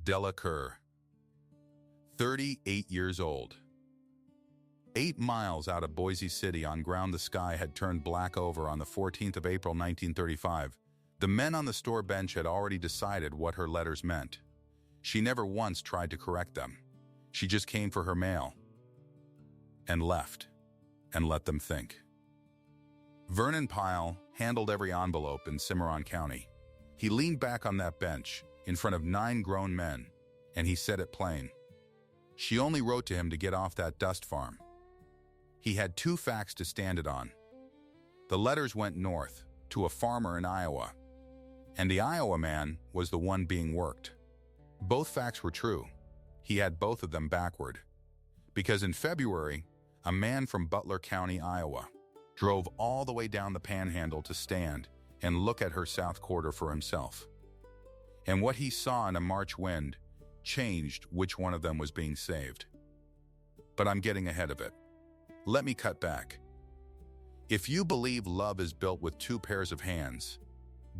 Della Kerr, 38 years old. 8 miles out of Boise City on ground the sky had turned black over on the 14th of April 1935. The men on the store bench had already decided what her letters meant. She never once tried to correct them. She just came for her mail and left and let them think. Vernon Pyle handled every envelope in Cimarron County. He leaned back on that bench in front of 9 grown men, and he said it plain. She only wrote to him to get off that dust farm. He had 2 facts to stand it on. The letters went north to a farmer in Iowa, and the Iowa man was the one being worked. Both facts were true. He had both of them backward. Because in February, a man from Butler County, Iowa, drove all the way down the panhandle to stand and look at her south quarter for himself. And what he saw in a March wind changed which one of them was being saved. But I'm getting ahead of it. Let me cut back. If you believe love is built with 2 pairs of hands,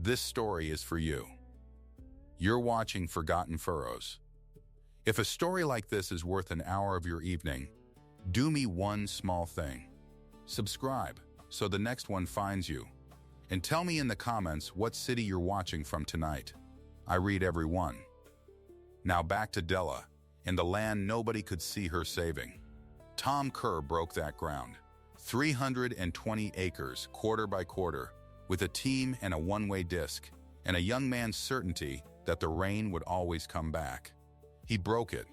this story is for you. You're watching Forgotten Furrows. If a story like this is worth an hour of your evening, do me one small thing. Subscribe so the next one finds you. And tell me in the comments what city you're watching from tonight. I read every one. Now back to Della, and the land nobody could see her saving. Tom Kerr broke that ground. 320 acres, quarter by quarter, with a team and a one-way disc, and a young man's certainty that the rain would always come back. He broke it,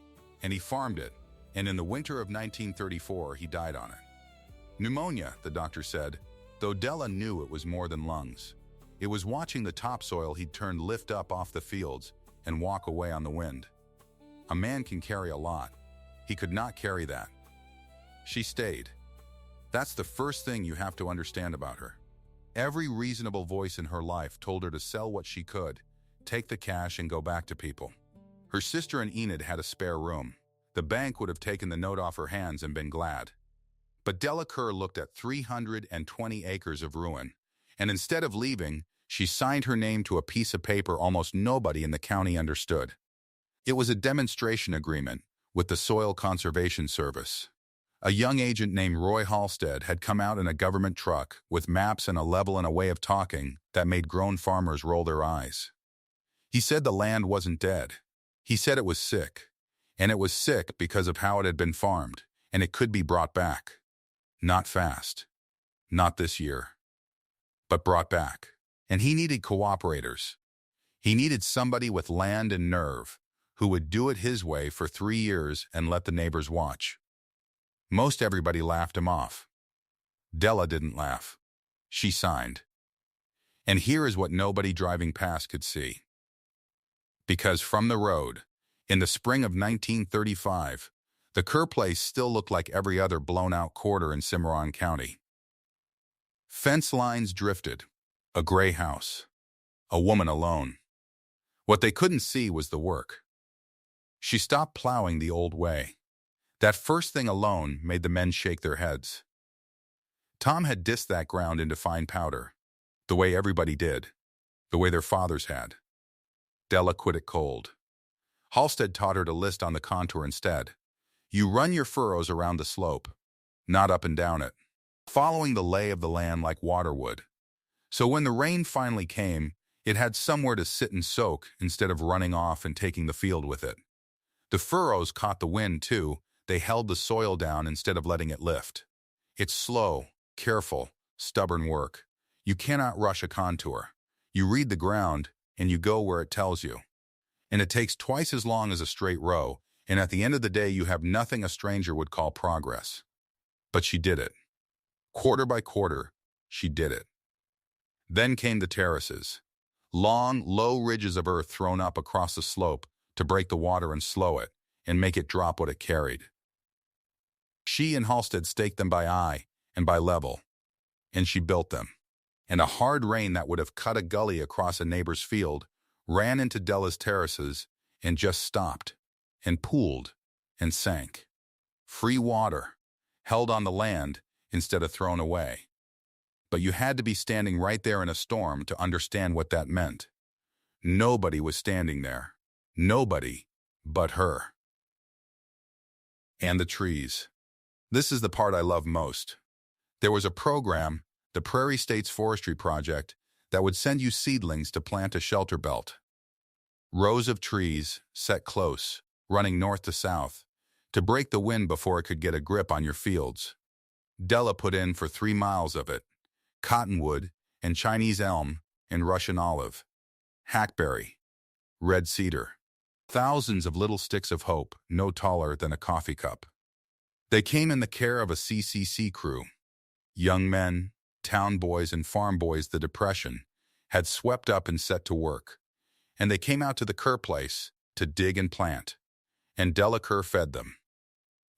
and he farmed it, and in the winter of 1934, he died on it. Pneumonia, the doctor said, though Della knew it was more than lungs. It was watching the topsoil he'd turned lift up off the fields and walk away on the wind. A man can carry a lot. He could not carry that. She stayed. That's the first thing you have to understand about her. Every reasonable voice in her life told her to sell what she could, take the cash and go back to people. Her sister and Enid had a spare room. The bank would have taken the note off her hands and been glad. But Della Kerr looked at 320 acres of ruin, and instead of leaving, she signed her name to a piece of paper almost nobody in the county understood. It was a demonstration agreement with the Soil Conservation Service. A young agent named Roy Halstead had come out in a government truck with maps and a level and a way of talking that made grown farmers roll their eyes. He said the land wasn't dead. He said it was sick, and it was sick because of how it had been farmed, and it could be brought back. Not fast. Not this year. But brought back. And he needed cooperators. He needed somebody with land and nerve who would do it his way for 3 years and let the neighbors watch. Most everybody laughed him off. Della didn't laugh. She signed. And here is what nobody driving past could see. Because from the road, in the spring of 1935, the Kerr place still looked like every other blown-out quarter in Cimarron County. Fence lines drifted, a gray house, a woman alone. What they couldn't see was the work. She stopped plowing the old way. That first thing alone made the men shake their heads. Tom had dissed that ground into fine powder, the way everybody did, the way their fathers had. Della quit it cold. Halstead taught her to list on the contour instead. You run your furrows around the slope, not up and down it, following the lay of the land like water would. So when the rain finally came, it had somewhere to sit and soak instead of running off and taking the field with it. The furrows caught the wind too. They held the soil down instead of letting it lift. It's slow, careful, stubborn work. You cannot rush a contour. You read the ground, and you go where it tells you. And it takes twice as long as a straight row, and at the end of the day you have nothing a stranger would call progress. But she did it. Quarter by quarter, she did it. Then came the terraces. Long, low ridges of earth thrown up across the slope to break the water and slow it, and make it drop what it carried. She and Halstead staked them by eye and by level, and she built them. And a hard rain that would have cut a gully across a neighbor's field ran into Della's terraces and just stopped, and pooled, and sank. Free water, held on the land instead of thrown away. But you had to be standing right there in a storm to understand what that meant. Nobody was standing there. Nobody but her. And the trees. This is the part I love most. There was a program, the Prairie States Forestry Project, that would send you seedlings to plant a shelter belt. Rows of trees, set close, running north to south, to break the wind before it could get a grip on your fields. Della put in for 3 miles of it. Cottonwood and Chinese elm and Russian olive. Hackberry. Red cedar. Thousands of little sticks of hope, no taller than a coffee cup. They came in the care of a CCC crew. Young men, town boys and farm boys the Depression had swept up and set to work. And they came out to the Kerr place to dig and plant. And Della Kerr fed them.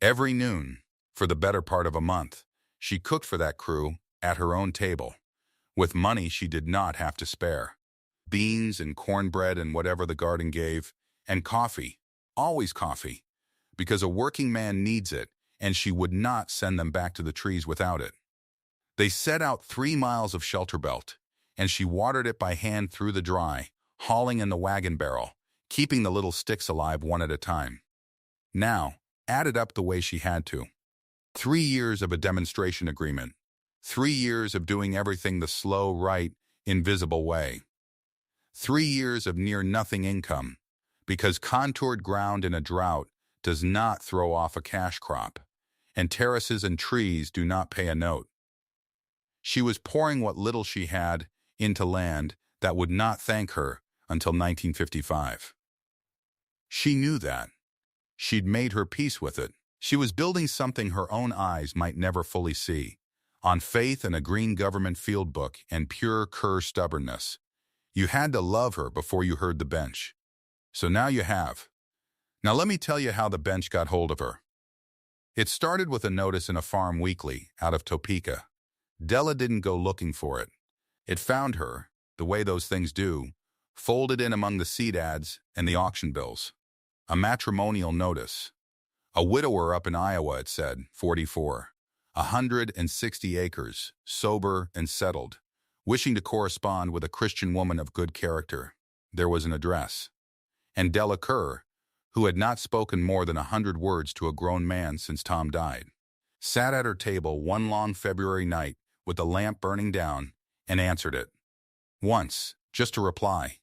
Every noon, for the better part of a month, she cooked for that crew at her own table, with money she did not have to spare. Beans and cornbread and whatever the garden gave, and coffee, always coffee, because a working man needs it, and she would not send them back to the trees without it. They set out 3 miles of shelter belt, and she watered it by hand through the dry, hauling in the wagon barrel, keeping the little sticks alive one at a time. Now, add it up the way she had to. 3 years of a demonstration agreement. 3 years of doing everything the slow, right, invisible way. 3 years of near-nothing income, because contoured ground in a drought does not throw off a cash crop, and terraces and trees do not pay a note. She was pouring what little she had into land that would not thank her until 1955. She knew that. She'd made her peace with it. She was building something her own eyes might never fully see, on faith and a green government field book and pure Kerr stubbornness. You had to love her before you heard the bench. So now you have. Now let me tell you how the bench got hold of her. It started with a notice in a farm weekly out of Topeka. Della didn't go looking for it. It found her, the way those things do, folded in among the seed ads and the auction bills. A matrimonial notice. A widower up in Iowa, it said, 44. 160 acres, sober and settled, wishing to correspond with a Christian woman of good character. There was an address. And Della Kerr, who had not spoken more than 100 words to a grown man since Tom died, sat at her table one long February night with the lamp burning down and answered it. Once, just to reply,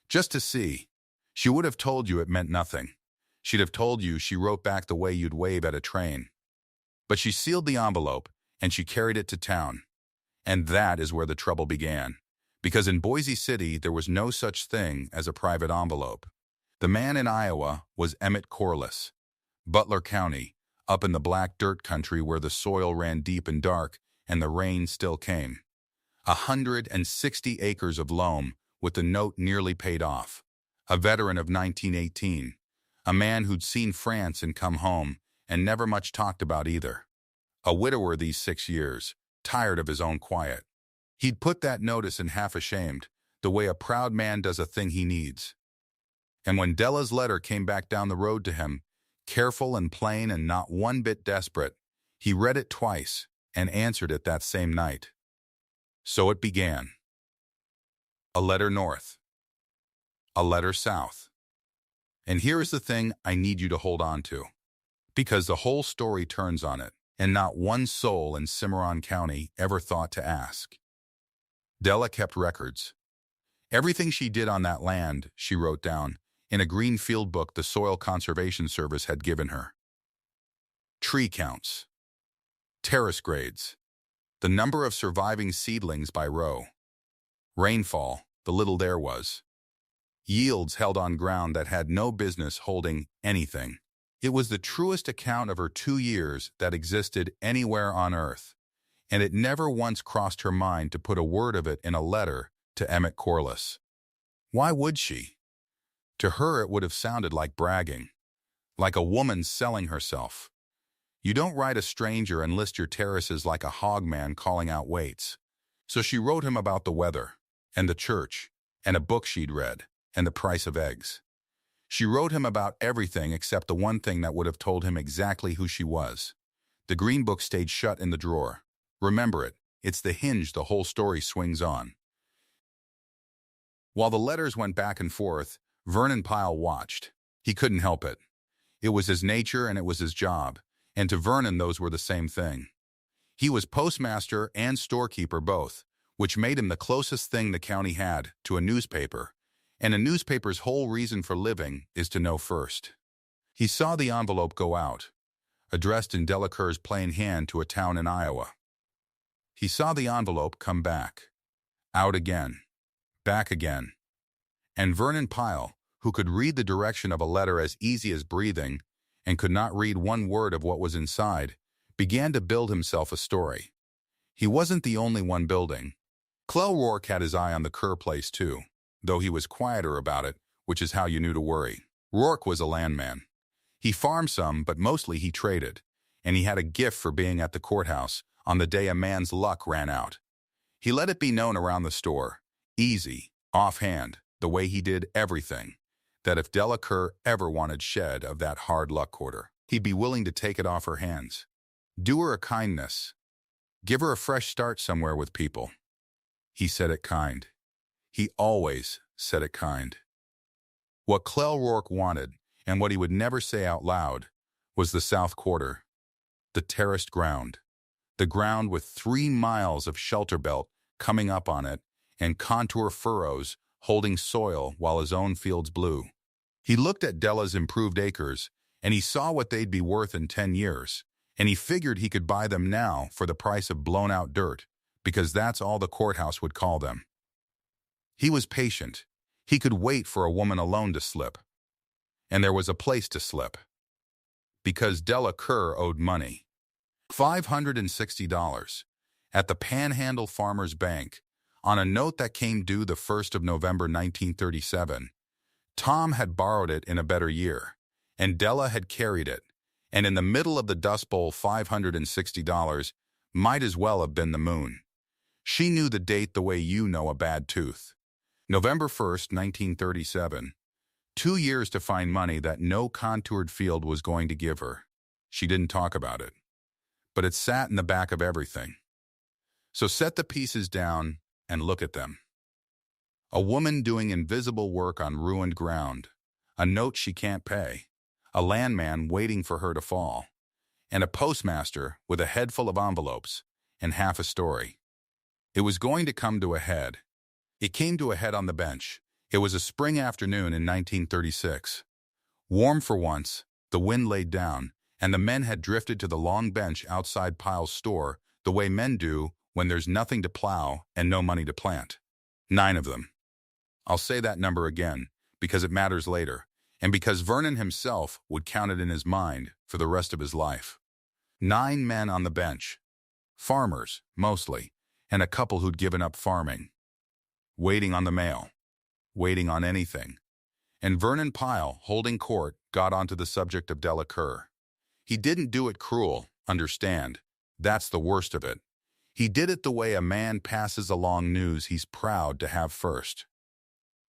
just to see. She would have told you it meant nothing. She'd have told you she wrote back the way you'd wave at a train. But she sealed the envelope and she carried it to town. And that is where the trouble began. Because in Boise City, there was no such thing as a private envelope. The man in Iowa was Emmett Corliss. Butler County, up in the black dirt country where the soil ran deep and dark and the rain still came. 160 acres of loam with the note nearly paid off. A veteran of 1918. A man who'd seen France and come home and never much talked about either. A widower these 6 years, tired of his own quiet. He'd put that notice in half ashamed, the way a proud man does a thing he needs. And when Della's letter came back down the road to him, careful and plain and not one bit desperate, he read it twice and answered it that same night. So it began. A letter north. A letter south. And here is the thing I need you to hold on to, because the whole story turns on it, and not one soul in Cimarron County ever thought to ask. Della kept records. Everything she did on that land, she wrote down, in a green field book the Soil Conservation Service had given her. Tree counts. Terrace grades. The number of surviving seedlings by row. Rainfall, the little there was. Yields held on ground that had no business holding anything. It was the truest account of her 2 years that existed anywhere on earth, and it never once crossed her mind to put a word of it in a letter to Emmett Corliss. Why would she? To her it would have sounded like bragging, like a woman selling herself. You don't write a stranger and list your terraces like a hogman calling out weights. So she wrote him about the weather, and the church, and a book she'd read, and the price of eggs. She wrote him about everything except the one thing that would have told him exactly who she was. The green book stayed shut in the drawer. Remember it, it's the hinge the whole story swings on. While the letters went back and forth, Vernon Pyle watched. He couldn't help it. It was his nature and it was his job, and to Vernon those were the same thing. He was postmaster and storekeeper both, which made him the closest thing the county had to a newspaper, and a newspaper's whole reason for living is to know first. He saw the envelope go out, addressed in Della Kerr's plain hand to a town in Iowa. He saw the envelope come back, out again, back again, and Vernon Pyle, who could read the direction of a letter as easy as breathing and could not read one word of what was inside, began to build himself a story. He wasn't the only one building. Clell Rourke had his eye on the Kerr place too, though he was quieter about it, which is how you knew to worry. Rourke was a landman. He farmed some, but mostly he traded, and he had a gift for being at the courthouse on the day a man's luck ran out. He let it be known around the store, easy, offhand, the way he did everything, that if Della Kerr ever wanted shed of that hard luck quarter, he'd be willing to take it off her hands. Do her a kindness. Give her a fresh start somewhere with people. He said it kind. He always said it kind. What Clell Rourke wanted, and what he would never say out loud, was the South Quarter, the terraced ground, the ground with 3 miles of shelter belt coming up on it and contour furrows holding soil while his own fields blew. He looked at Della's improved acres, and he saw what they'd be worth in 10 years, and he figured he could buy them now for the price of blown-out dirt, because that's all the courthouse would call them. He was patient. He could wait for a woman alone to slip. And there was a place to slip. Because Della Kerr owed money. $560 at the Panhandle Farmers Bank on a note that came due the 1st of November 1937. Tom had borrowed it in a better year, and Della had carried it, and in the middle of the Dust Bowl $560 might as well have been the moon. She knew the date the way you know a bad tooth. November 1st, 1937. 2 years to find money that no contoured field was going to give her. She didn't talk about it, but it sat in the back of everything. So set the pieces down and look at them. A woman doing invisible work on ruined ground, a note she can't pay, a landman waiting for her to fall, and a postmaster with a head full of envelopes and half a story. It was going to come to a head. It came to a head on the bench. It was a spring afternoon in 1936. Warm for once, the wind laid down, and the men had drifted to the long bench outside Pyle's store the way men do when there's nothing to plow and no money to plant. 9 of them. I'll say that number again, because it matters later, and because Vernon himself would count it in his mind for the rest of his life. 9 men on the bench. Farmers, mostly, and a couple who'd given up farming. Waiting on the mail. Waiting on anything. And Vernon Pyle, holding court, got onto the subject of Della Kerr. He didn't do it cruel, understand. That's the worst of it. He did it the way a man passes along news he's proud to have first.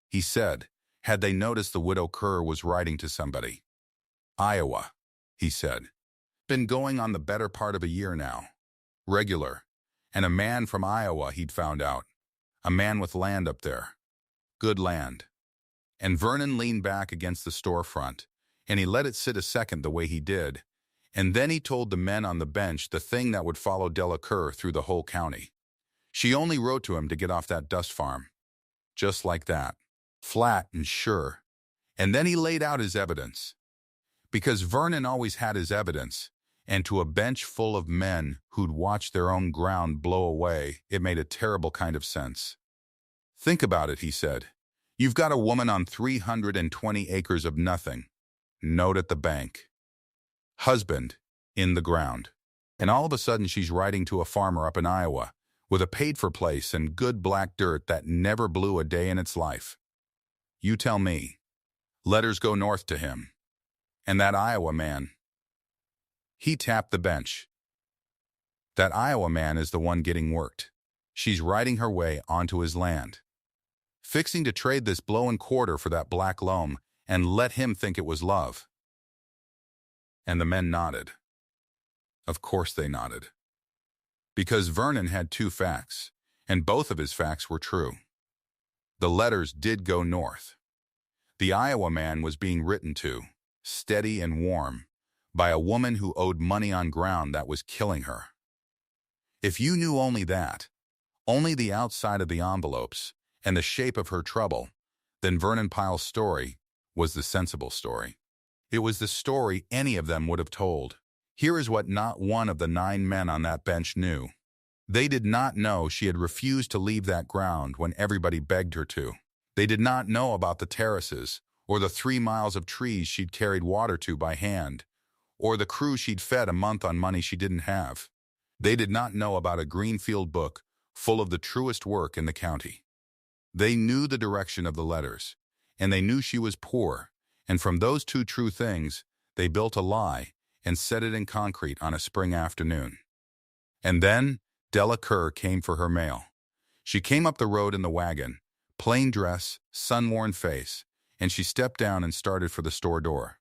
He said, had they noticed the widow Kerr was writing to somebody. Iowa, he said. Been going on the better part of a year now. Regular. And a man from Iowa, he'd found out. A man with land up there. Good land. And Vernon leaned back against the storefront, and he let it sit a second the way he did, and then he told the men on the bench the thing that would follow Della Kerr through the whole county. She only wrote to him to get off that dust farm. Just like that. Flat and sure. And then he laid out his evidence. Because Vernon always had his evidence, and to a bench full of men who'd watched their own ground blow away, it made a terrible kind of sense. Think about it, he said. You've got a woman on 320 acres of nothing. Note at the bank. Husband in the ground. And all of a sudden she's writing to a farmer up in Iowa with a paid-for place and good black dirt that never blew a day in its life. You tell me. Letters go north to him. And that Iowa man. He tapped the bench. That Iowa man is the one getting worked. She's riding her way onto his land. Fixing to trade this blown quarter for that black loam and let him think it was love. And the men nodded. Of course they nodded. Because Vernon had 2 facts, and both of his facts were true. The letters did go north. The Iowa man was being written to, steady and warm, by a woman who owed money on ground that was killing her. If you knew only that, only the outside of the envelopes and the shape of her trouble, then Vernon Pyle's story was the sensible story. It was the story any of them would have told. Here is what not one of the 9 men on that bench knew. They did not know she had refused to leave that ground when everybody begged her to. They did not know about the terraces, or the 3 miles of trees she'd carried water to by hand, or the crew she'd fed a month on money she didn't have. They did not know about a greenfield book full of the truest work in the county. They knew the direction of the letters, and they knew she was poor, and from those 2 true things, they built a lie and set it in concrete on a spring afternoon. And then Della Kerr came for her mail. She came up the road in the wagon, plain dress, sun-worn face, and she stepped down and started for the store door.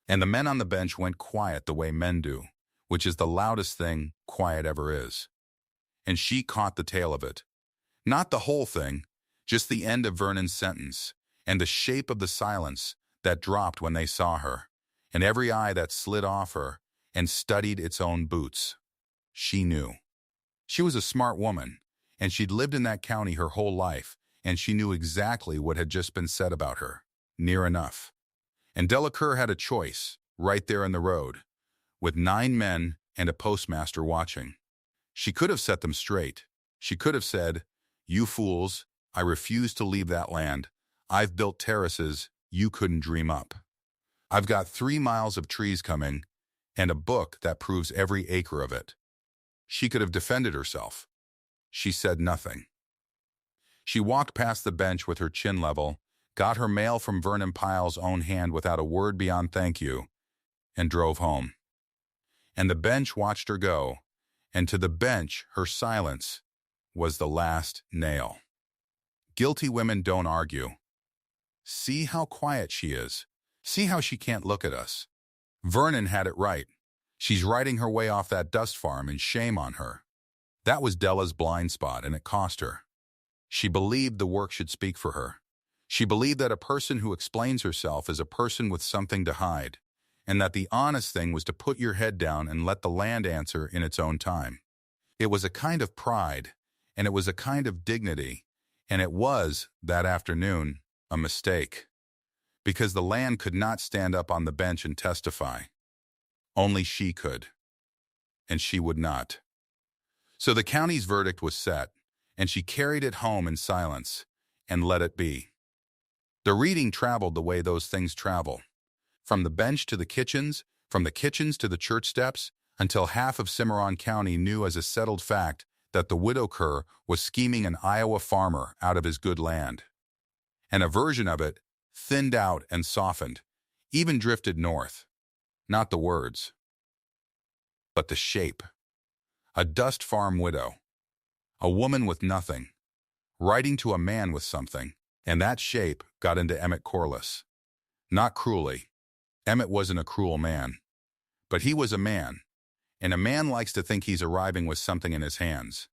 And the men on the bench went quiet the way men do, which is the loudest thing quiet ever is. And she caught the tail of it. Not the whole thing, just the end of Vernon's sentence, and the shape of the silence that dropped when they saw her, and every eye that slid off her and studied its own boots. She knew. She was a smart woman, and she'd lived in that county her whole life, and she knew exactly what had just been said about her, near enough. And Della Kerr had a choice, right there in the road, with 9 men and a postmaster watching. She could have set them straight. She could have said, "You fools, I refuse to leave that land. I've built terraces you couldn't dream up. I've got 3 miles of trees coming, and a book that proves every acre of it." She could have defended herself. She said nothing. She walked past the bench with her chin level, got her mail from Vernon Pyle's own hand without a word beyond thank you, and drove home. And the bench watched her go, and to the bench her silence was the last nail. Guilty women don't argue. See how quiet she is. See how she can't look at us. Vernon had it right. She's riding her way off that dust farm, and shame on her. That was Della's blind spot, and it cost her. She believed the work should speak for her. She believed that a person who explains herself is a person with something to hide, and that the honest thing was to put your head down and let the land answer in its own time. It was a kind of pride, and it was a kind of dignity, and it was, that afternoon, a mistake. Because the land could not stand up on the bench and testify. Only she could. And she would not. So the county's verdict was set, and she carried it home in silence, and let it be. The reading traveled the way those things travel. From the bench to the kitchens, from the kitchens to the church steps, until half of Cimarron County knew as a settled fact that the widow Kerr was scheming an Iowa farmer out of his good land. And a version of it, thinned out and softened, even drifted north. Not the words, but the shape. A dust farm widow. A woman with nothing, writing to a man with something, and that shape got into Emmett Corliss. Not cruelly. Emmett wasn't a cruel man. But he was a man, and a man likes to think he's arriving with something in his hands.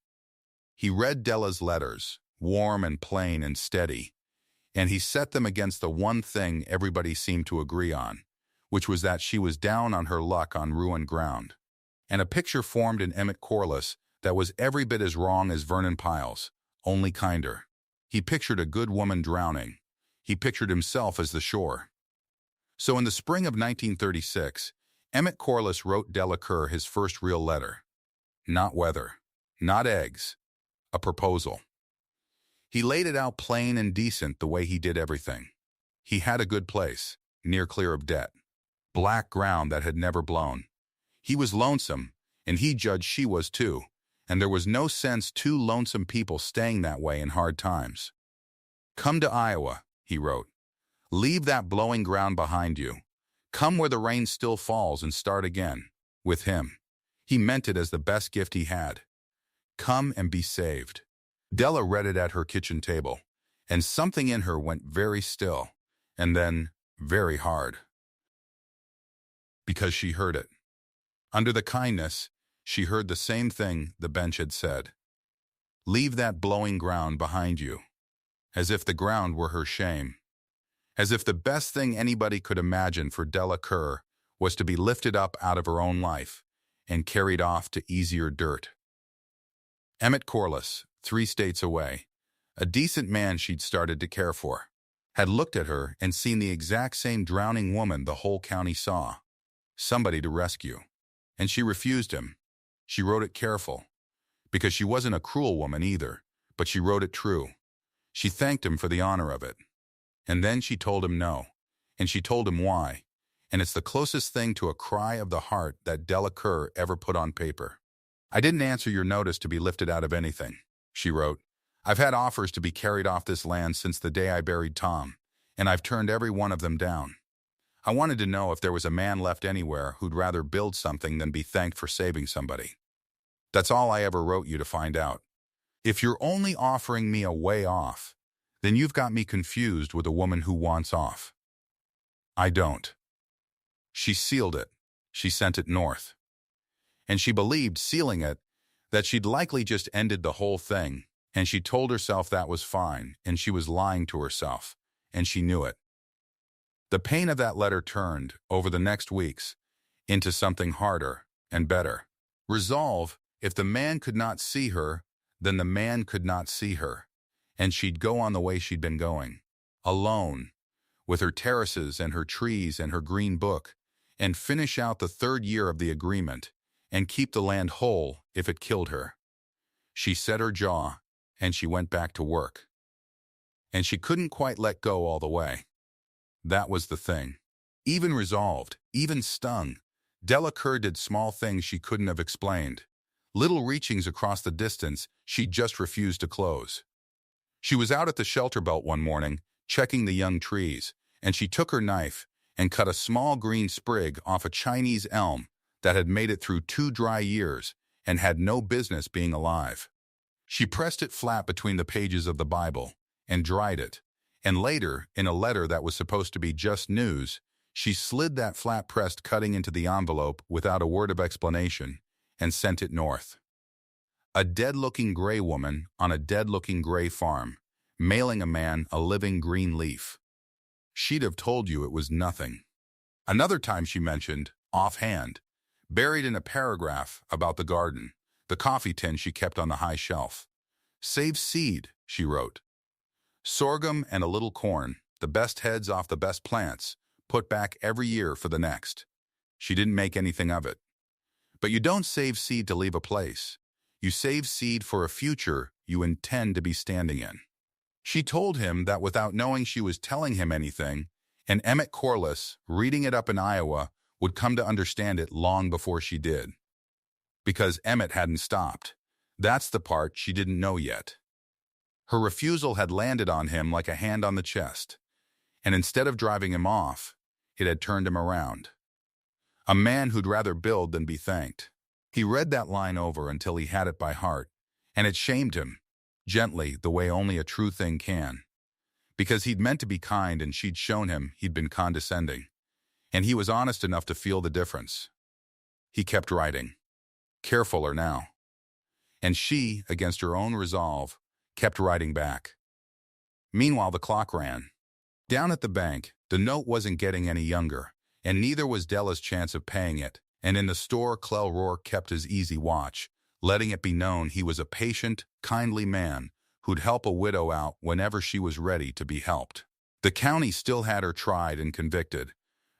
He read Della's letters, warm and plain and steady, and he set them against the one thing everybody seemed to agree on, which was that she was down on her luck on ruined ground. And a picture formed in Emmett Corliss that was every bit as wrong as Vernon Pyle's, only kinder. He pictured a good woman drowning. He pictured himself as the shore. So in the spring of 1936, Emmett Corliss wrote Della Kerr his first real letter. Not weather, not eggs, a proposal. He laid it out plain and decent the way he did everything. He had a good place, near clear of debt. Black ground that had never blown. He was lonesome, and he judged she was too, and there was no sense 2 lonesome people staying that way in hard times. Come to Iowa, he wrote. Leave that blowing ground behind you. Come where the rain still falls and start again, with him. He meant it as the best gift he had. Come and be saved. Della read it at her kitchen table, and something in her went very still, and then very hard. Because she heard it. Under the kindness, she heard the same thing the bench had said. Leave that blowing ground behind you, as if the ground were her shame. as if the best thing anybody could imagine for Della Kerr was to be lifted up out of her own life and carried off to easier dirt. Emmett Corliss, 3 states away, a decent man she'd started to care for, had looked at her and seen the exact same drowning woman the whole county saw. Somebody to rescue. And she refused him. She wrote it careful, because she wasn't a cruel woman either, but she wrote it true. She thanked him for the honor of it. And then she told him no, and she told him why, and it's the closest thing to a cry of the heart that Della Kerr ever put on paper. I didn't answer your notice to be lifted out of anything, she wrote. I've had offers to be carried off this land since the day I buried Tom, and I've turned every one of them down. I wanted to know if there was a man left anywhere who'd rather build something than be thanked for saving somebody. That's all I ever wrote you to find out. If you're only offering me a way off, then you've got me confused with a woman who wants off. I don't. She sealed it. She sent it north. And she believed, sealing it, that she'd likely just ended the whole thing, and she told herself that was fine, and she was lying to herself, and she knew it. The pain of that letter turned, over the next weeks, into something harder and better. Resolve, if the man could not see her, then the man could not see her, and she'd go on the way she'd been going, alone, with her terraces and her trees and her green book, and finish out the 3rd year of the agreement, and keep the land whole if it killed her. She set her jaw, and she went back to work. And she couldn't quite let go all the way. That was the thing. Even resolved, even stung, Della Kerr did small things she couldn't have explained. Little reachings across the distance she just refused to close. She was out at the shelter belt one morning, checking the young trees, and she took her knife and cut a small green sprig off a Chinese elm that had made it through 2 dry years and had no business being alive. She pressed it flat between the pages of the Bible and dried it, and later, in a letter that was supposed to be just news, she slid that flat-pressed cutting into the envelope without a word of explanation and sent it north. A dead-looking gray woman on a dead-looking gray farm, mailing a man a living green leaf. She'd have told you it was nothing. Another time she mentioned, offhand, buried in a paragraph about the garden, the coffee tin she kept on the high shelf. Save seed, she wrote. Sorghum and a little corn, the best heads off the best plants, put back every year for the next. She didn't make anything of it. But you don't save seed to leave a place. You save seed for a future you intend to be standing in. She told him that without knowing she was telling him anything, and Emmett Corliss, reading it up in Iowa, would come to understand it long before she did. Because Emmett hadn't stopped. That's the part she didn't know yet. Her refusal had landed on him like a hand on the chest, and instead of driving him off, it had turned him around. A man who'd rather build than be thanked. He read that line over until he had it by heart, and it shamed him, gently, the way only a true thing can. Because he'd meant to be kind and she'd shown him he'd been condescending, and he was honest enough to feel the difference. He kept writing, carefuler now. And she, against her own resolve, kept writing back. Meanwhile, the clock ran. Down at the bank, the note wasn't getting any younger, and neither was Della's chance of paying it, and in the store Clell Rourke kept his easy watch, letting it be known he was a patient, kindly man who'd help a widow out whenever she was ready to be helped. The county still had her tried and convicted.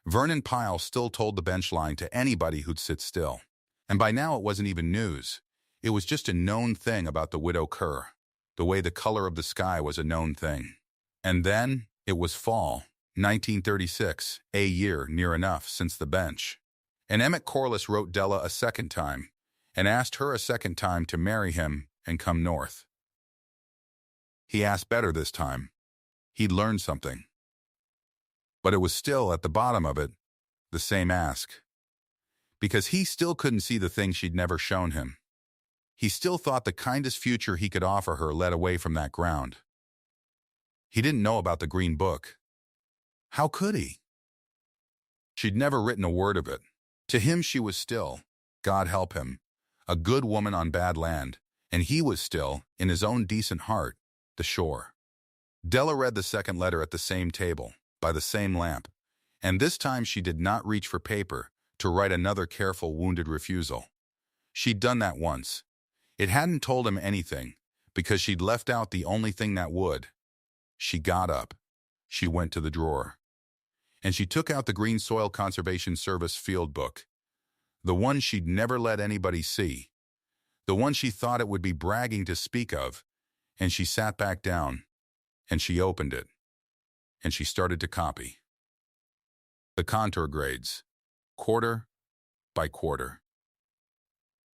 Vernon Pyle still told the bench line to anybody who'd sit still. And by now it wasn't even news. It was just a known thing about the widow Kerr, the way the color of the sky was a known thing. And then it was fall, 1936, a year near enough since the bench. And Emmett Corliss wrote Della a second time and asked her a second time to marry him and come north. He asked better this time. He'd learned something. But it was still, at the bottom of it, the same ask. Because he still couldn't see the thing she'd never shown him. He still thought the kindest future he could offer her led away from that ground. He didn't know about the Green Book. How could he? She'd never written a word of it. To him she was still, God help him, a good woman on bad land, and he was still, in his own decent heart, the shore. Della read the second letter at the same table, by the same lamp, and this time she did not reach for paper to write another careful, wounded refusal. She'd done that once. It hadn't told him anything, because she'd left out the only thing that would. She got up. She went to the drawer. And she took out the Green Soil Conservation Service field book, the one she'd never let anybody see, the one she thought it would be bragging to speak of, and she sat back down, and she opened it, and she started to copy. The contour grades, quarter by quarter.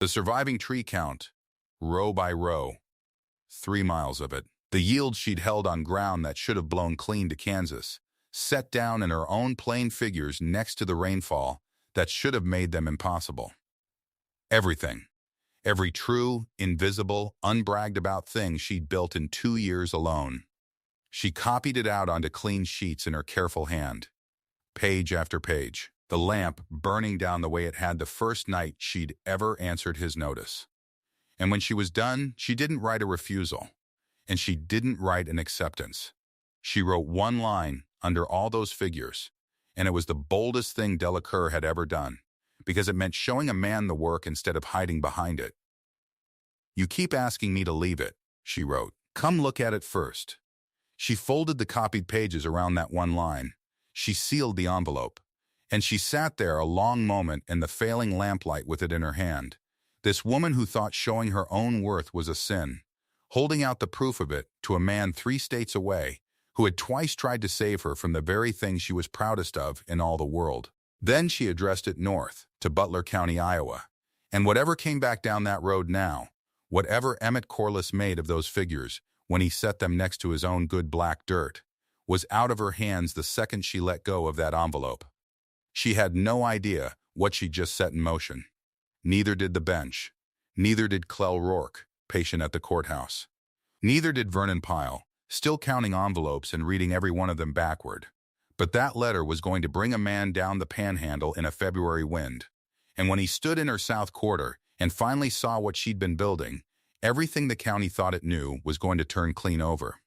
The surviving tree count, row by row, 3 miles of it. The yield she'd held on ground that should have blown clean to Kansas, set down in her own plain figures next to the rainfall that should have made them impossible. Everything. Every true, invisible, unbragged-about thing she'd built in 2 years alone. She copied it out onto clean sheets in her careful hand, page after page, the lamp burning down the way it had the first night she'd ever answered his notice. And when she was done, she didn't write a refusal, and she didn't write an acceptance. She wrote one line under all those figures, and it was the boldest thing Della Kerr had ever done, because it meant showing a man the work instead of hiding behind it. "You keep asking me to leave it," she wrote. "Come look at it first." She folded the copied pages around that one line. She sealed the envelope, and she sat there a long moment in the failing lamplight with it in her hand. This woman who thought showing her own worth was a sin, holding out the proof of it to a man 3 states away who had twice tried to save her from the very thing she was proudest of in all the world. Then she addressed it north, to Butler County, Iowa. And whatever came back down that road now, whatever Emmett Corliss made of those figures when he set them next to his own good black dirt, was out of her hands the second she let go of that envelope. She had no idea what she'd just set in motion. Neither did the bench. Neither did Clell Rourke, patient at the courthouse. Neither did Vernon Pyle, still counting envelopes and reading every one of them backward. But that letter was going to bring a man down the panhandle in a February wind. And when he stood in her south quarter and finally saw what she'd been building, everything the county thought it knew was going to turn clean over.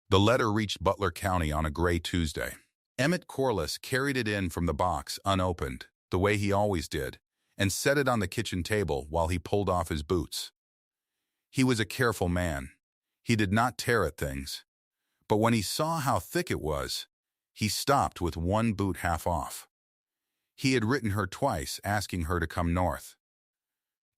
The letter reached Butler County on a gray Tuesday. Emmett Corliss carried it in from the box unopened, the way he always did, and set it on the kitchen table while he pulled off his boots. He was a careful man. He did not tear at things. But when he saw how thick it was, he stopped with one boot half off. He had written her twice asking her to come north.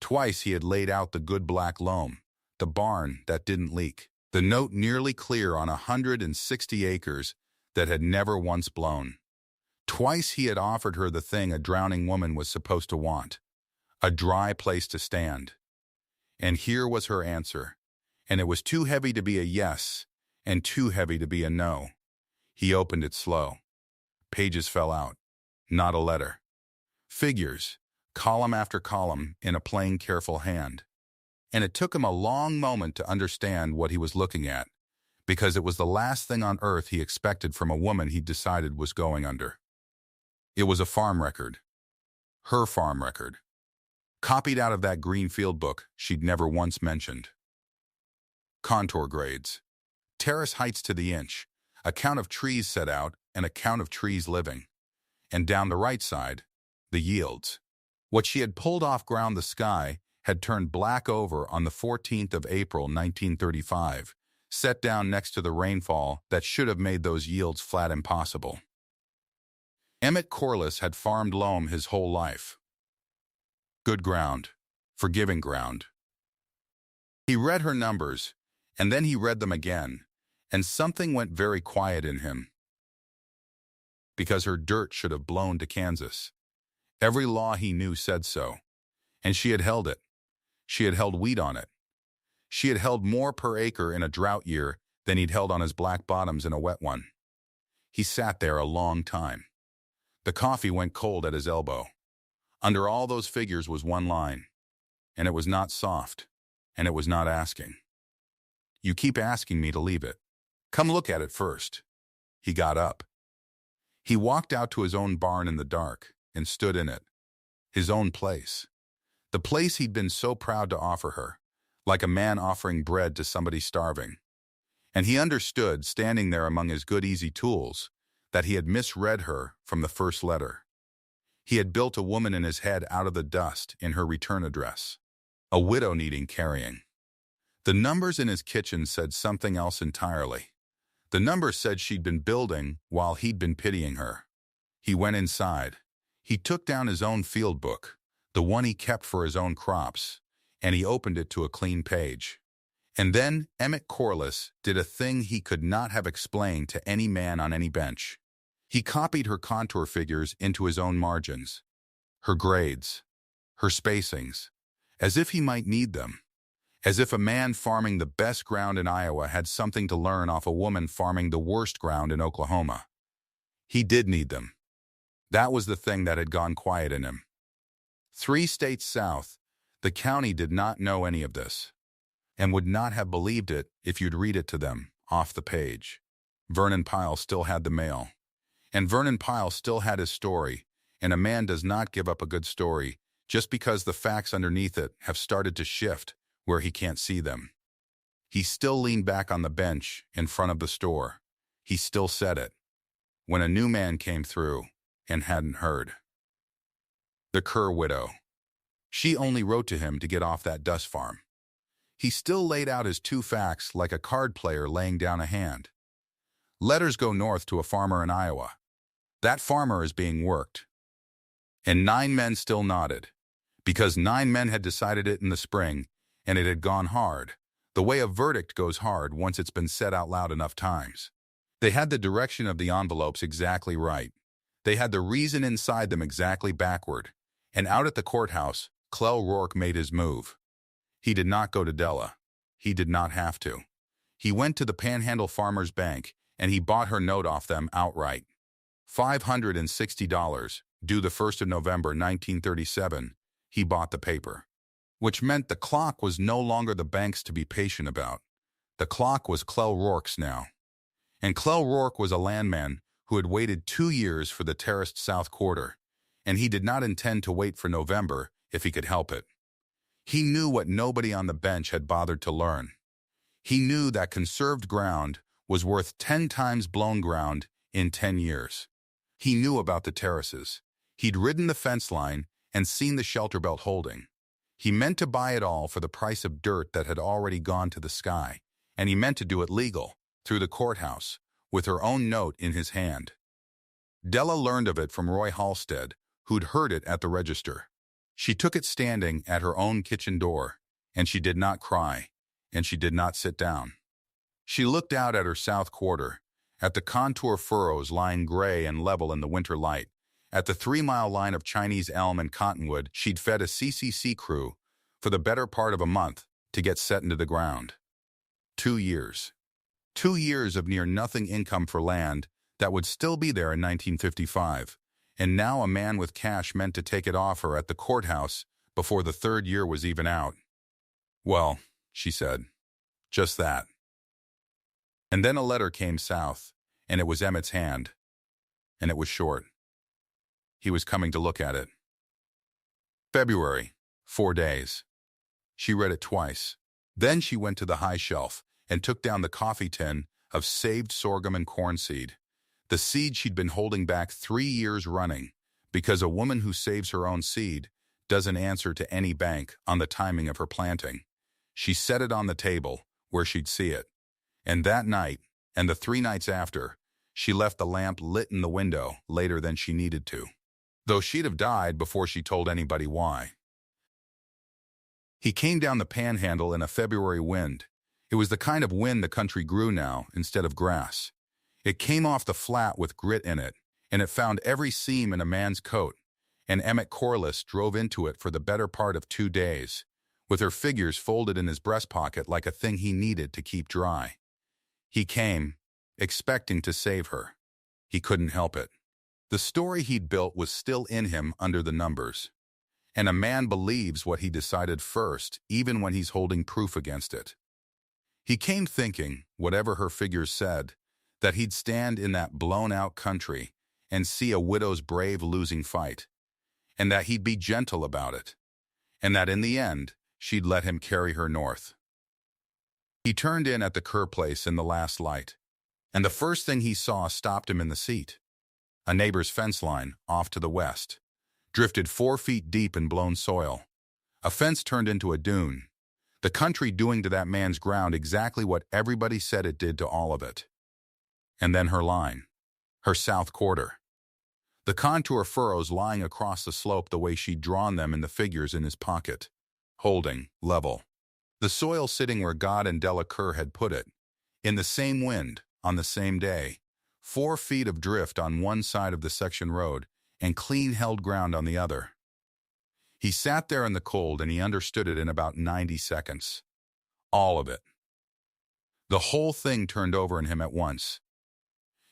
Twice he had laid out the good black loam, the barn that didn't leak, the note nearly clear on 160 acres that had never once blown. Twice he had offered her the thing a drowning woman was supposed to want, a dry place to stand. And here was her answer, and it was too heavy to be a yes and too heavy to be a no. He opened it slow. Pages fell out. Not a letter. Figures, column after column, in a plain, careful hand. And it took him a long moment to understand what he was looking at, because it was the last thing on earth he expected from a woman he'd decided was going under. It was a farm record. Her farm record. Copied out of that green field book she'd never once mentioned. Contour grades. Terrace heights to the inch. A count of trees set out and a count of trees living. And down the right side, the yields. What she had pulled off ground the sky had turned black over on the 14th of April, 1935, set down next to the rainfall that should have made those yields flat impossible. Emmett Corliss had farmed loam his whole life. Good ground, forgiving ground. He read her numbers, and then he read them again, and something went very quiet in him. Because her dirt should have blown to Kansas. Every law he knew said so, and she had held it. She had held wheat on it. She had held more per acre in a drought year than he'd held on his black bottoms in a wet one. He sat there a long time. The coffee went cold at his elbow. Under all those figures was one line, and it was not soft, and it was not asking. "You keep asking me to leave it. Come look at it first." He got up. He walked out to his own barn in the dark and stood in it. His own place. The place he'd been so proud to offer her, like a man offering bread to somebody starving. And he understood, standing there among his good easy tools, that he had misread her from the first letter. He had built a woman in his head out of the dust in her return address, a widow needing carrying. The numbers in his kitchen said something else entirely. The numbers said she'd been building while he'd been pitying her. He went inside. He took down his own field book, the one he kept for his own crops, and he opened it to a clean page. And then Emmett Corliss did a thing he could not have explained to any man on any bench. He copied her contour figures into his own margins, her grades, her spacings, as if he might need them, as if a man farming the best ground in Iowa had something to learn off a woman farming the worst ground in Oklahoma. He did need them. That was the thing that had gone quiet in him. 3 states south, the county did not know any of this, and would not have believed it if you'd read it to them, off the page. Vernon Pyle still had the mail. And Vernon Pyle still had his story, and a man does not give up a good story just because the facts underneath it have started to shift where he can't see them. He still leaned back on the bench in front of the store. He still said it, when a new man came through and hadn't heard. The Kerr widow. She only wrote to him to get off that dust farm. He still laid out his 2 facts like a card player laying down a hand. Letters go north to a farmer in Iowa. That farmer is being worked. And 9 men still nodded, because 9 men had decided it in the spring, and it had gone hard, the way a verdict goes hard once it's been said out loud enough times. They had the direction of the envelopes exactly right. They had the reason inside them exactly backward. And out at the courthouse, Clell Rourke made his move. He did not go to Della. He did not have to. He went to the Panhandle Farmers Bank, and he bought her note off them outright. $560, due the 1st of November 1937, he bought the paper. Which meant the clock was no longer the bank's to be patient about. The clock was Clell Rourke's now. And Clell Rourke was a landman who had waited 2 years for the terraced South Quarter, and he did not intend to wait for November if he could help it. He knew what nobody on the bench had bothered to learn. He knew that conserved ground was worth 10 times blown ground in 10 years. He knew about the terraces. He'd ridden the fence line and seen the shelter belt holding. He meant to buy it all for the price of dirt that had already gone to the sky, and he meant to do it legal, through the courthouse, with her own note in his hand. Della learned of it from Roy Halstead, who'd heard it at the register. She took it standing at her own kitchen door, and she did not cry, and she did not sit down. She looked out at her South Quarter, at the contour furrows lying gray and level in the winter light, at the 3-mile line of Chinese elm and cottonwood she'd fed a CCC crew for the better part of a month to get set into the ground. 2 years. 2 years of near-nothing income for land that would still be there in 1955, and now a man with cash meant to take it off her at the courthouse before the 3rd year was even out. Well, she said, just that. And then a letter came south, and it was Emmett's hand, and it was short. He was coming to look at it. February, 4 days. She read it twice. Then she went to the high shelf and took down the coffee tin of saved sorghum and corn seed, the seed she'd been holding back 3 years running, because a woman who saves her own seed doesn't answer to any bank on the timing of her planting. She set it on the table where she'd see it. And that night, and the 3 nights after, she left the lamp lit in the window later than she needed to, though she'd have died before she told anybody why. He came down the Panhandle in a February wind. It was the kind of wind the country grew now instead of grass. It came off the flat with grit in it, and it found every seam in a man's coat, and Emmett Corliss drove into it for the better part of 2 days, with her figures folded in his breast pocket like a thing he needed to keep dry. He came, expecting to save her. He couldn't help it. The story he'd built was still in him under the numbers. And a man believes what he decided first, even when he's holding proof against it. He came thinking, whatever her figures said, that he'd stand in that blown-out country and see a widow's brave losing fight, and that he'd be gentle about it, and that in the end, she'd let him carry her north. He turned in at the Kerr place in the last light, and the first thing he saw stopped him in the seat. A neighbor's fence line, off to the west, drifted 4 feet deep in blown soil. A fence turned into a dune, the country doing to that man's ground exactly what everybody said it did to all of it. And then her line, her south quarter. The contour furrows lying across the slope the way she'd drawn them in the figures in his pocket, holding, level. The soil sitting where God and Della Kerr had put it, in the same wind, on the same day, 4 feet of drift on one side of the section road and clean-held ground on the other. He sat there in the cold and he understood it in about 90 seconds. All of it. The whole thing turned over in him at once.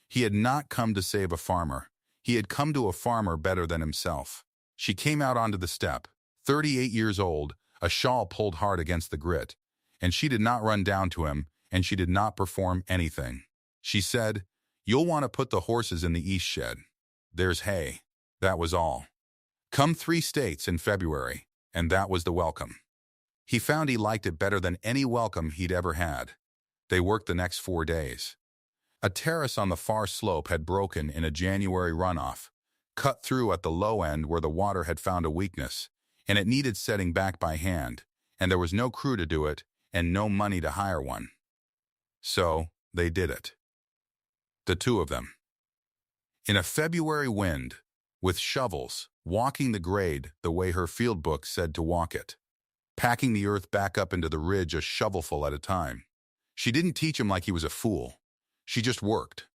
He had not come to save a farmer. He had come to a farmer better than himself. She came out onto the step, 38 years old, a shawl pulled hard against the grit, and she did not run down to him, and she did not perform anything. She said, "You'll want to put the horses in the east shed. There's hay." That was all. Come 3 states in February, and that was the welcome. He found he liked it better than any welcome he'd ever had. They worked the next 4 days. A terrace on the far slope had broken in a January runoff, cut through at the low end where the water had found a weakness, and it needed setting back by hand, and there was no crew to do it and no money to hire one. So they did it. The 2 of them. In a February wind, with shovels, walking the grade the way her field book said to walk it, packing the earth back up into the ridge a shovelful at a time. She didn't teach him like he was a fool. She just worked,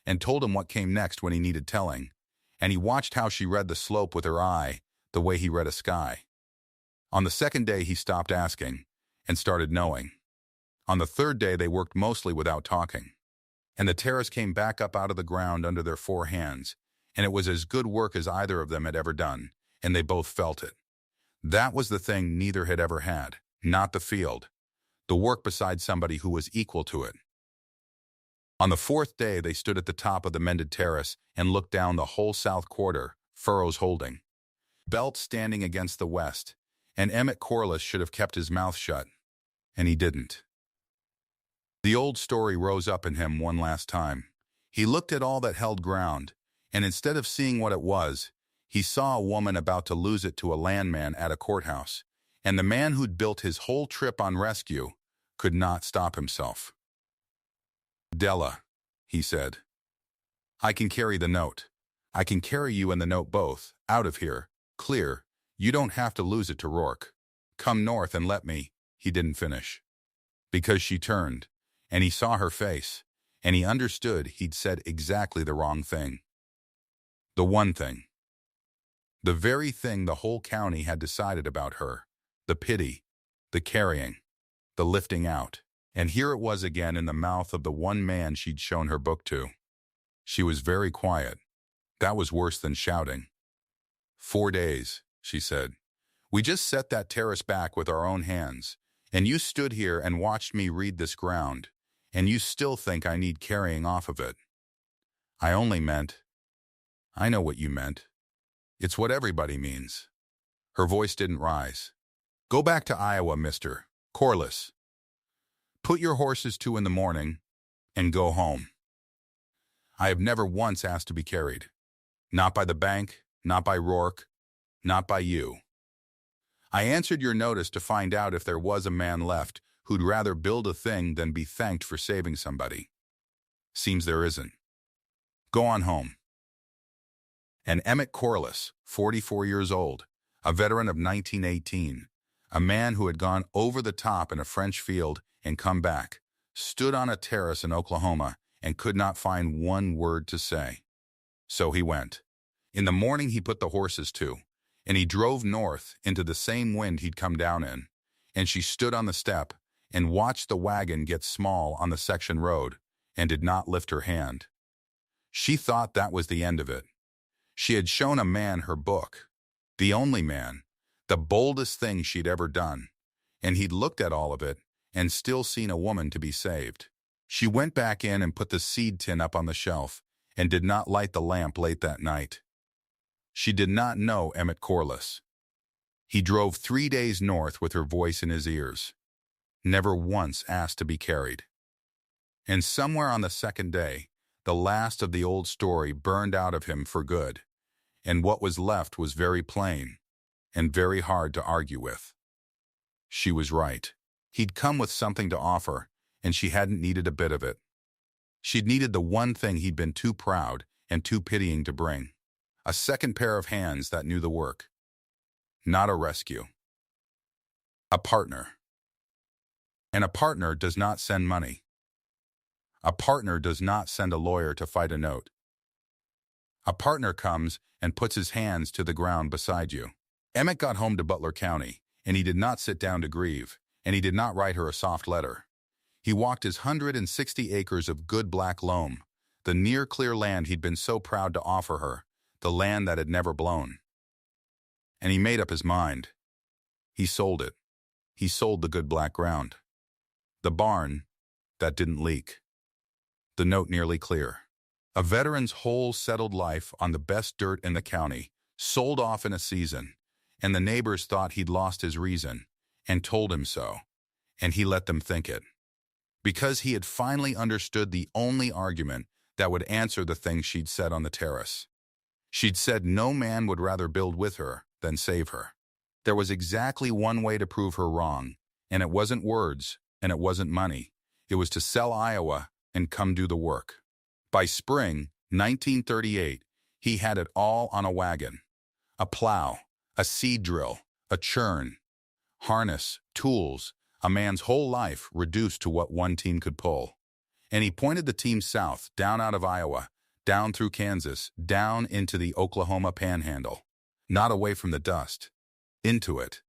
and told him what came next when he needed telling, and he watched how she read the slope with her eye the way he read a sky. On the 2nd day he stopped asking, and started knowing. On the 3rd day they worked mostly without talking, and the terrace came back up out of the ground under their 4 hands, and it was as good work as either of them had ever done, and they both felt it. That was the thing neither had ever had, not the field, the work beside somebody who was equal to it. On the 4th day they stood at the top of the mended terrace and looked down the whole south quarter, furrows holding. Belt standing against the west, and Emmett Corliss should have kept his mouth shut, and he didn't. The old story rose up in him one last time. He looked at all that held ground, and instead of seeing what it was, he saw a woman about to lose it to a landman at a courthouse, and the man who'd built his whole trip on rescue could not stop himself. "Della," he said, "I can carry the note. I can carry you and the note both, out of here, clear. You don't have to lose it to Rourke. Come north and let me." He didn't finish. Because she turned, and he saw her face, and he understood he'd said exactly the wrong thing. The one thing. The very thing the whole county had decided about her. The pity, the carrying, the lifting out. And here it was again in the mouth of the one man she'd shown her book to. She was very quiet. That was worse than shouting. 4 days, she said. We just set that terrace back with our own hands, and you stood here and watched me read this ground, and you still think I need carrying off of it. I only meant, I know what you meant. It's what everybody means. Her voice didn't rise. Go back to Iowa, Mr. Corliss. Put your horses to in the morning, and go home. I have never once asked to be carried. Not by the bank, not by Rourke, not by you. I answered your notice to find out if there was a man left who'd rather build a thing than be thanked for saving somebody. Seems there isn't. Go on home. And Emmett Corliss, 44 years old, a veteran of 1918, a man who had gone over the top in a French field and come back, stood on a terrace in Oklahoma and could not find one word to say. So he went. In the morning he put the horses to, and he drove north into the same wind he'd come down in, and she stood on the step and watched the wagon get small on the section road and did not lift her hand. She thought that was the end of it. She had shown a man her book, the only man, the boldest thing she'd ever done, and he'd looked at all of it and still seen a woman to be saved. She went back in and put the seed tin up on the shelf and did not light the lamp late that night. She did not know Emmett Corliss. He drove 3 days north with her voice in his ears. Never once asked to be carried. And somewhere on the second day, the last of the old story burned out of him for good, and what was left was very plain and very hard to argue with. She was right. He'd come with something to offer, and she hadn't needed a bit of it. She'd needed the one thing he'd been too proud and too pitying to bring. A second pair of hands that knew the work. Not a rescue. A partner. And a partner does not send money. A partner does not send a lawyer to fight a note. A partner comes and puts his hands to the ground beside you. Emmett got home to Butler County, and he did not sit down to grieve, and he did not write her a soft letter. He walked his 160 acres of good black loam, the near-clear land he'd been so proud to offer her, the land that had never blown. And he made up his mind. He sold it. He sold the good black ground. The barn that didn't leak. The note nearly clear. A veteran's whole settled life on the best dirt in the county, sold off in a season, and the neighbors thought he'd lost his reason, and told him so, and he let them think it. Because he had finally understood the only argument that would answer the things she'd said on the terrace. She'd said no man would rather build with her than save her. There was exactly one way to prove her wrong, and it wasn't words, and it wasn't money. It was to sell Iowa and come do the work. By spring 1938, he had it all on a wagon. A plow, a seed drill, a churn, harness, tools, a man's whole life reduced to what one team could pull. And he pointed the team south, down out of Iowa, down through Kansas, down into the Oklahoma panhandle. Not away from the dust, into it.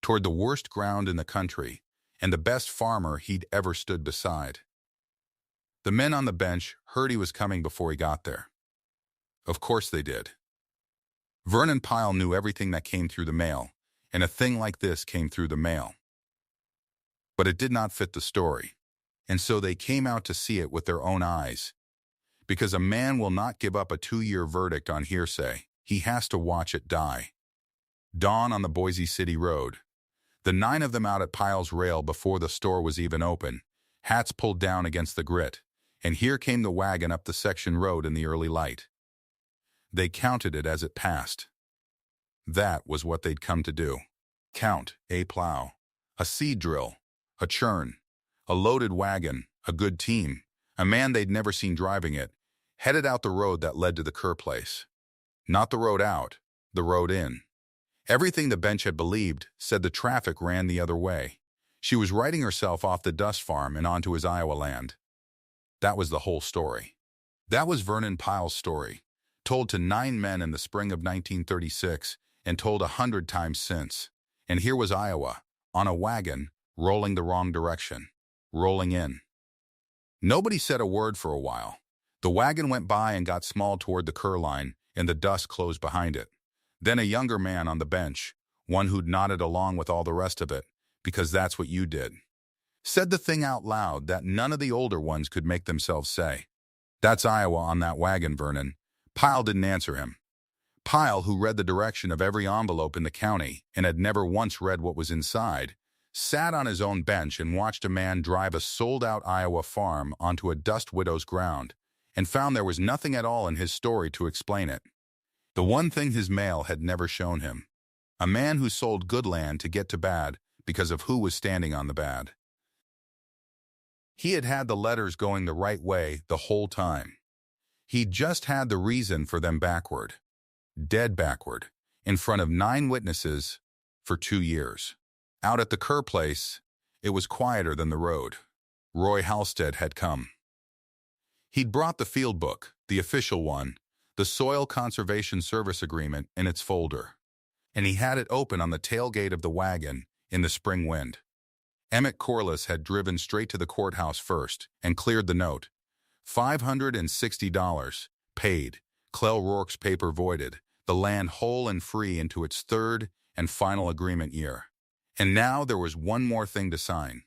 Toward the worst ground in the country, and the best farmer he'd ever stood beside. The men on the bench heard he was coming before he got there. Of course they did. Vernon Pyle knew everything that came through the mail, and a thing like this came through the mail. But it did not fit the story, and so they came out to see it with their own eyes. Because a man will not give up a 2-year verdict on hearsay. He has to watch it die. Dawn on the Boise City road. The 9 of them out at Pyle's rail before the store was even open, hats pulled down against the grit, and here came the wagon up the section road in the early light. They counted it as it passed. That was what they'd come to do. Count a plow, a seed drill, a churn, a loaded wagon, a good team, a man they'd never seen driving it, headed out the road that led to the Kerr place. Not the road out, the road in. Everything the bench had believed said the traffic ran the other way. She was writing herself off the dust farm and onto his Iowa land. That was the whole story. That was Vernon Pyle's story, told to 9 men in the spring of 1936 and told 100 times since. And here was Iowa, on a wagon, rolling the wrong direction, rolling in. Nobody said a word for a while. The wagon went by and got small toward the Kerr line, and the dust closed behind it. Then a younger man on the bench, one who'd nodded along with all the rest of it, because that's what you did, said the thing out loud that none of the older ones could make themselves say. That's Iowa on that wagon, Vernon. Pyle didn't answer him. Pyle, who read the direction of every envelope in the county and had never once read what was inside, sat on his own bench and watched a man drive a sold-out Iowa farm onto a dust widow's ground and found there was nothing at all in his story to explain it. The one thing his mail had never shown him. A man who sold good land to get to bad because of who was standing on the bad. He had had the letters going the right way the whole time. He'd just had the reason for them backward. Dead backward, in front of 9 witnesses for 2 years. Out at the Kerr place, it was quieter than the road. Roy Halstead had come. He'd brought the field book, the official one, the Soil Conservation Service Agreement in its folder, and he had it open on the tailgate of the wagon in the spring wind. Emmett Corliss had driven straight to the courthouse first and cleared the note. $560, paid, Clell Rourke's paper voided, the land whole and free into its 3rd and final agreement year. And now there was one more thing to sign.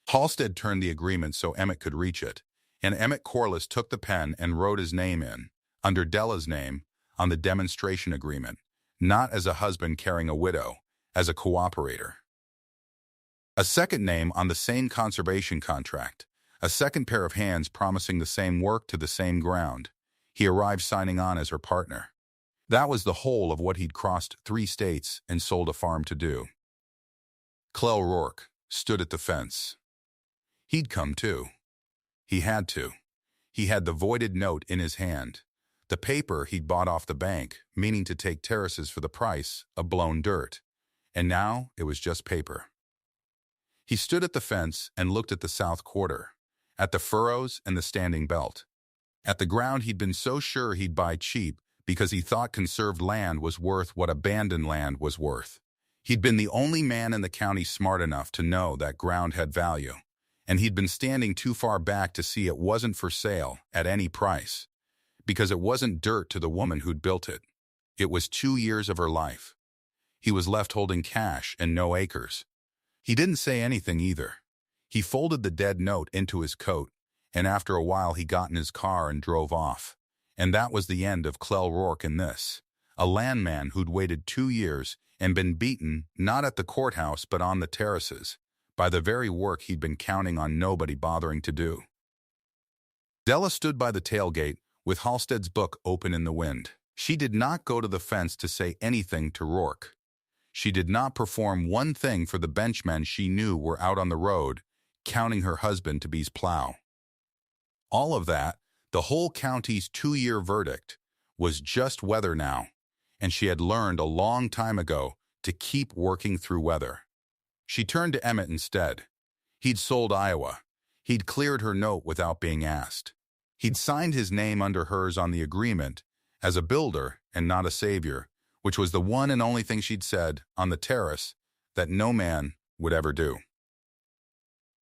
Halstead turned the agreement so Emmett could reach it, and Emmett Corliss took the pen and wrote his name in, under Della's name, on the demonstration agreement, not as a husband carrying a widow, as a cooperator. A second name on the same conservation contract, A second pair of hands promising the same work to the same ground. He arrived signing on as her partner. That was the whole of what he'd crossed 3 states and sold a farm to do. Clell Rourke stood at the fence. He'd come too. He had to. He had the voided note in his hand. The paper he'd bought off the bank, meaning to take terraces for the price of blown dirt. And now it was just paper. He stood at the fence and looked at the south quarter, at the furrows and the standing belt, at the ground he'd been so sure he'd buy cheap because he thought conserved land was worth what abandoned land was worth. He'd been the only man in the county smart enough to know that ground had value, and he'd been standing too far back to see it wasn't for sale at any price, because it wasn't dirt to the woman who'd built it. It was 2 years of her life. He was left holding cash and no acres. He didn't say anything either. He folded the dead note into his coat, and after a while he got in his car and drove off. And that was the end of Clell Rourke in this, a landman who'd waited 2 years and been beaten not at the courthouse but on the terraces, by the very work he'd been counting on nobody bothering to do. Della stood by the tailgate with Halstead's book open in the wind. She did not go to the fence to say anything to Rourke. She did not perform one thing for the benchmen she knew were out on the road, counting her husband to be's plow. All of that, the whole county's 2-year verdict, was just weather now, and she had learned a long time ago to keep working through weather. She turned to Emmett instead. He'd sold Iowa. He'd cleared her note without being asked. He'd signed his name under hers on the agreement as a builder and not a savior, which was the one and only thing she'd said on the terrace that no man would ever do.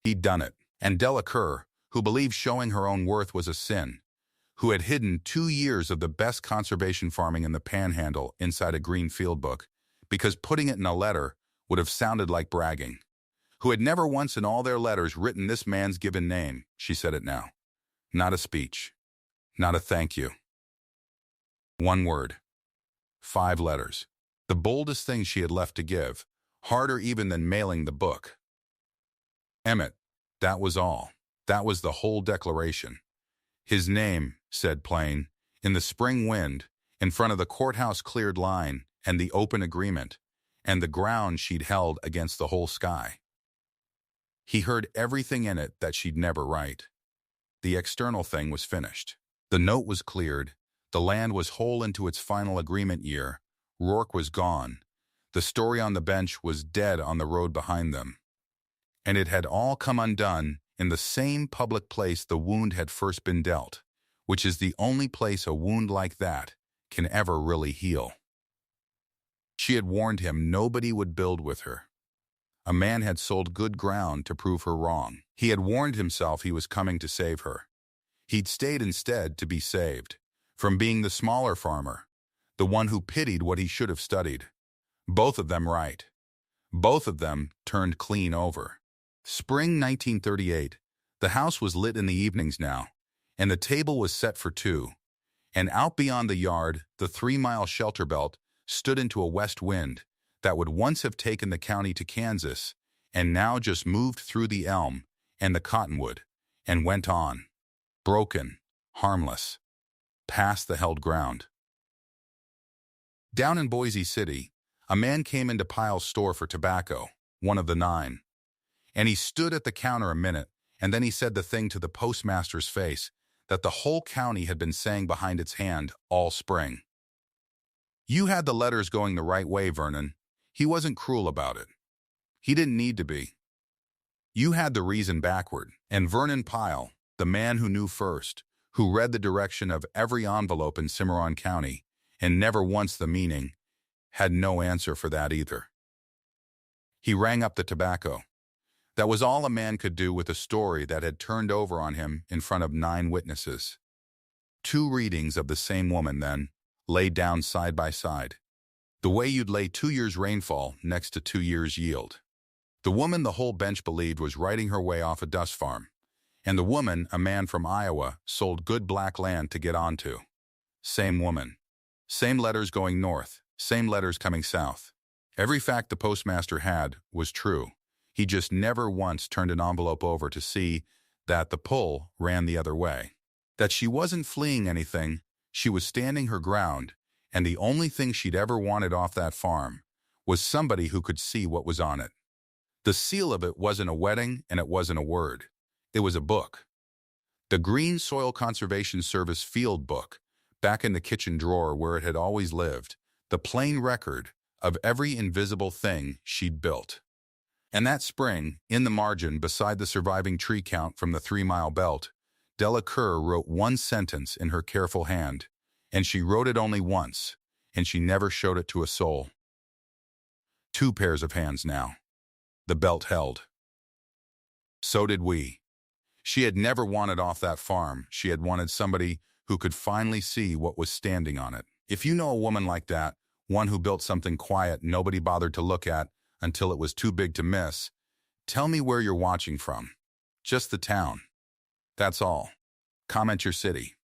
He'd done it, and Della Kerr, who believed showing her own worth was a sin, who had hidden 2 years of the best conservation farming in the Panhandle inside a green field book, because putting it in a letter would have sounded like bragging, who had never once in all their letters written this man's given name, she said it now. Not a speech, not a thank you. 1 word. 5 letters. The boldest thing she had left to give, harder even than mailing the book. Emmett, that was all. That was the whole declaration. His name, said plain, in the spring wind, in front of the courthouse cleared line and the open agreement, and the ground she'd held against the whole sky. He heard everything in it that she'd never write. The external thing was finished. The note was cleared. The land was whole into its final agreement year. Rourke was gone. The story on the bench was dead on the road behind them. And it had all come undone in the same public place the wound had first been dealt, which is the only place a wound like that can ever really heal. She had warned him nobody would build with her. A man had sold good ground to prove her wrong. He had warned himself he was coming to save her. He'd stayed instead to be saved, from being the smaller farmer, the one who pitied what he should have studied. Both of them right. Both of them turned clean over. Spring 1938. The house was lit in the evenings now, and the table was set for 2. And out beyond the yard, the 3-mile shelter belt stood into a west wind that would once have taken the county to Kansas and now just moved through the elm and the cottonwood and went on, broken, harmless, past the held ground. Down in Boise City, a man came into Pyle's store for tobacco, one of the 9. And he stood at the counter a minute, and then he said the thing to the postmaster's face that the whole county had been saying behind its hand all spring. You had the letters going the right way, Vernon. He wasn't cruel about it. He didn't need to be. You had the reason backward, and Vernon Pyle, the man who knew first, who read the direction of every envelope in Cimarron County, and never once the meaning, had no answer for that either. He rang up the tobacco. That was all a man could do with a story that had turned over on him in front of 9 witnesses. 2 readings of the same woman, then, laid down side by side. The way you'd lay 2 years' rainfall next to 2 years' yield. The woman the whole bench believed was writing her way off a dust farm, and the woman, a man from Iowa, sold good black land to get onto. Same woman. Same letters going north, same letters coming south. Every fact the postmaster had was true. He just never once turned an envelope over to see that the pull ran the other way. That she wasn't fleeing anything, she was standing her ground, and the only thing she'd ever wanted off that farm was somebody who could see what was on it. The seal of it wasn't a wedding, and it wasn't a word. It was a book. The Green Soil Conservation Service field book, back in the kitchen drawer where it had always lived, the plain record of every invisible thing she'd built. And that spring, in the margin beside the surviving tree count from the 3-mile belt, Della Kerr wrote one sentence in her careful hand, and she wrote it only once, and she never showed it to a soul. 2 pairs of hands now. The belt held. So did we. She had never wanted off that farm. She had wanted somebody who could finally see what was standing on it. If you know a woman like that, one who built something quiet nobody bothered to look at until it was too big to miss, tell me where you're watching from. Just the town. That's all. Comment your city.